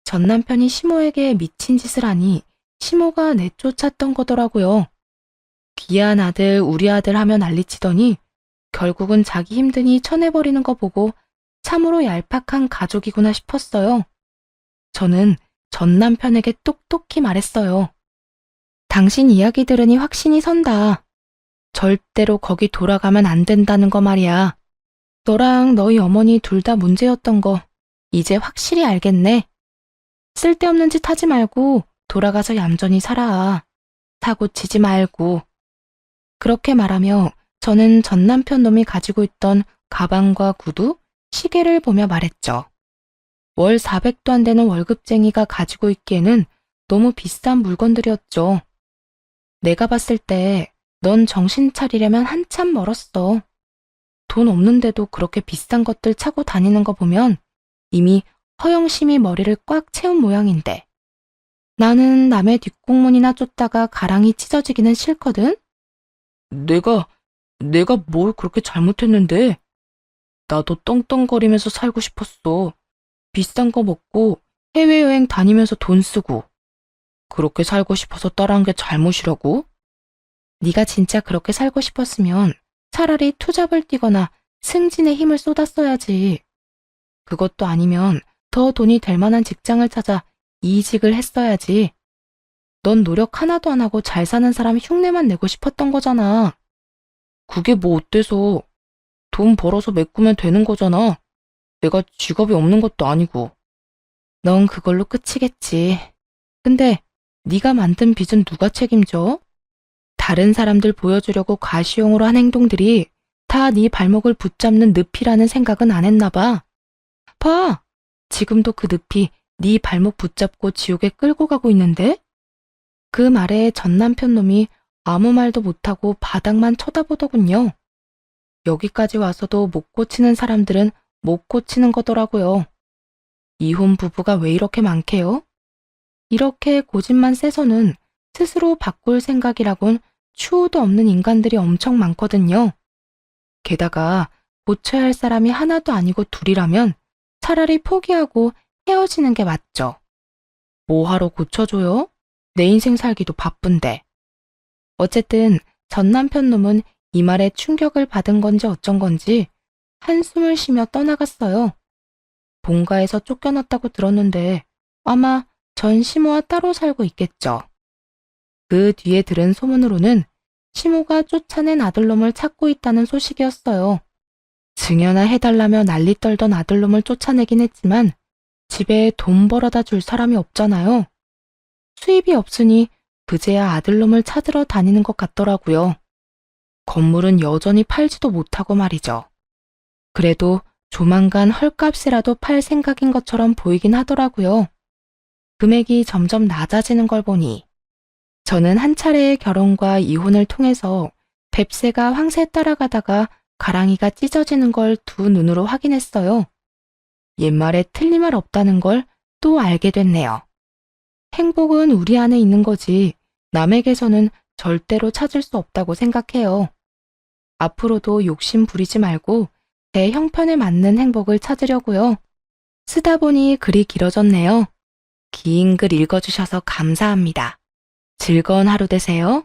전 남편이 시모에게 미친 짓을 하니 시모가 내쫓았던 거더라고요. 귀한 아들, 우리 아들 하며 난리치더니 결국은 자기 힘드니 쳐내버리는 거 보고 참으로 얄팍한 가족이구나 싶었어요. 저는 전 남편에게 똑똑히 말했어요. 당신 이야기 들으니 확신이 선다. 절대로 거기 돌아가면 안 된다는 거 말이야. 너랑 너희 어머니 둘 다 문제였던 거 이제 확실히 알겠네. 쓸데없는 짓 하지 말고 돌아가서 얌전히 살아. 사고 치지 말고. 그렇게 말하며 저는 전 남편 놈이 가지고 있던 가방과 구두, 시계를 보며 말했죠. 월 400도 안 되는 월급쟁이가 가지고 있기에는 너무 비싼 물건들이었죠. 내가 봤을 때 넌 정신 차리려면 한참 멀었어. 돈 없는데도 그렇게 비싼 것들 차고 다니는 거 보면 이미 허영심이 머리를 꽉 채운 모양인데. 나는 남의 뒷공문이나 쫓다가 가랑이 찢어지기는 싫거든? 내가 뭘 그렇게 잘못했는데? 나도 떵떵거리면서 살고 싶었어. 비싼 거 먹고 해외여행 다니면서 돈 쓰고. 그렇게 살고 싶어서 따라한 게 잘못이라고? 네가 진짜 그렇게 살고 싶었으면 차라리 투잡을 뛰거나 승진에 힘을 쏟았어야지. 그것도 아니면 더 돈이 될 만한 직장을 찾아 이직을 했어야지. 넌 노력 하나도 안 하고 잘 사는 사람 흉내만 내고 싶었던 거잖아. 그게 뭐 어때서? 돈 벌어서 메꾸면 되는 거잖아. 내가 직업이 없는 것도 아니고. 넌 그걸로 끝이겠지. 근데 네가 만든 빚은 누가 책임져? 다른 사람들 보여주려고 과시용으로 한 행동들이 다 네 발목을 붙잡는 늪이라는 생각은 안 했나 봐. 봐! 지금도 그 늪이 네 발목 붙잡고 지옥에 끌고 가고 있는데? 그 말에 전 남편 놈이 아무 말도 못하고 바닥만 쳐다보더군요. 여기까지 와서도 못 고치는 사람들은 못 고치는 거더라고요. 이혼 부부가 왜 이렇게 많게요? 이렇게 고집만 세서는 스스로 바꿀 생각이라곤 추호도 없는 인간들이 엄청 많거든요. 게다가 고쳐야 할 사람이 하나도 아니고 둘이라면 차라리 포기하고 헤어지는 게 맞죠. 뭐하러 고쳐줘요? 내 인생 살기도 바쁜데. 어쨌든 전 남편 놈은 이 말에 충격을 받은 건지 어쩐 건지 한숨을 쉬며 떠나갔어요. 본가에서 쫓겨났다고 들었는데 아마 전 시모와 따로 살고 있겠죠. 그 뒤에 들은 소문으로는 시모가 쫓아낸 아들놈을 찾고 있다는 소식이었어요. 증여나 해달라며 난리 떨던 아들놈을 쫓아내긴 했지만 집에 돈 벌어다 줄 사람이 없잖아요. 수입이 없으니 그제야 아들놈을 찾으러 다니는 것 같더라고요. 건물은 여전히 팔지도 못하고 말이죠. 그래도 조만간 헐값이라도 팔 생각인 것처럼 보이긴 하더라고요. 금액이 점점 낮아지는 걸 보니 저는 한 차례의 결혼과 이혼을 통해서 뱁새가 황새 따라가다가 가랑이가 찢어지는 걸 두 눈으로 확인했어요. 옛말에 틀린 말 없다는 걸 또 알게 됐네요. 행복은 우리 안에 있는 거지 남에게서는 절대로 찾을 수 없다고 생각해요. 앞으로도 욕심 부리지 말고 제 형편에 맞는 행복을 찾으려고요. 쓰다 보니 글이 길어졌네요. 긴 글 읽어주셔서 감사합니다. 즐거운 하루 되세요.